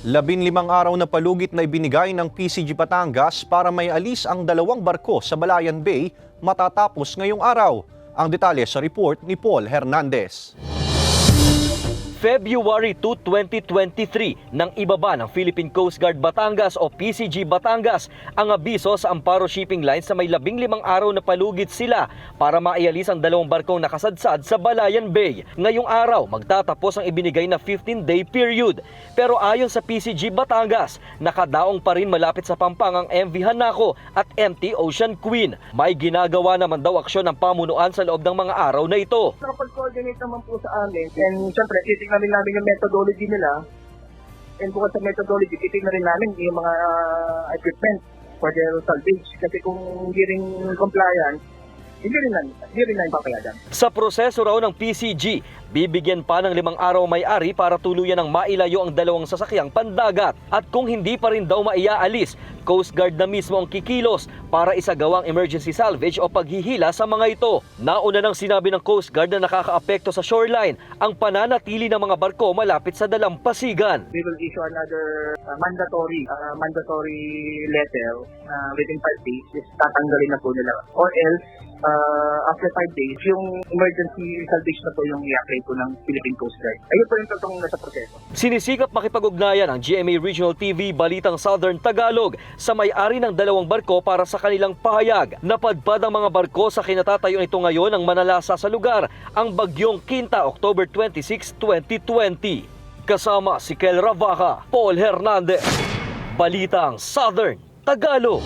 15 araw na palugit na ibinigay ng PCG Batangas para may alis ang 2 barko sa Balayan Bay matatapos ngayong araw. Ang detalye sa report ni Paul Hernandez. February 2, 2023 nang ibaba ng Philippine Coast Guard Batangas o PCG Batangas ang abiso sa Amparo Shipping Line sa may 15 araw na palugit sila para maialis ang 2 barkong nakasadsad sa Balayan Bay. Ngayong araw, magtatapos ang ibinigay na 15-day period. Pero ayon sa PCG Batangas, nakadaong pa rin malapit sa Pampanga ang MV Hanako at MT Ocean Queen. May ginagawa naman daw aksyon ng pamunuan sa loob ng mga araw na ito. Nakapag-coordinate naman po sa amin, and syempre titignan rin namin yung methodology nila, and bukod sa methodology, titignan rin namin yung mga equipment for their salvage, kasi kung hindi rin compliant, hindi rin namin papayagan. Sa proseso raw ng PCG, bibigyan pa ng 5 araw may-ari para tuluyan ng mailayo ang 2 sasakyang pandagat. At kung hindi pa rin daw maiaalis, Coast Guard na mismo ang kikilos para isagawang emergency salvage o paghihila sa mga ito. Nauna nang sinabi ng Coast Guard na nakakaapekto sa shoreline ang pananatili ng mga barko malapit sa dalampasigan. We will issue another mandatory letter within 5 days. Is tatanggalin na po nila. Or else, after 5 days, yung emergency salvage na po yung i-apply po ng Philippine Coast Guard. Ayun po yung totoong nasa proseso. Sinisikap makipag-ugnayan ang GMA Regional TV Balitang Southern Tagalog sa may-ari ng 2 barko para sa kanilang pahayag. Napadpad ang mga barko sa kinatatayuan ito ngayon ng manalasa sa lugar, ang bagyong Quinta, October 26, 2020. Kasama si Kel Ravaca, Paul Hernandez, Balitang Southern Tagalog.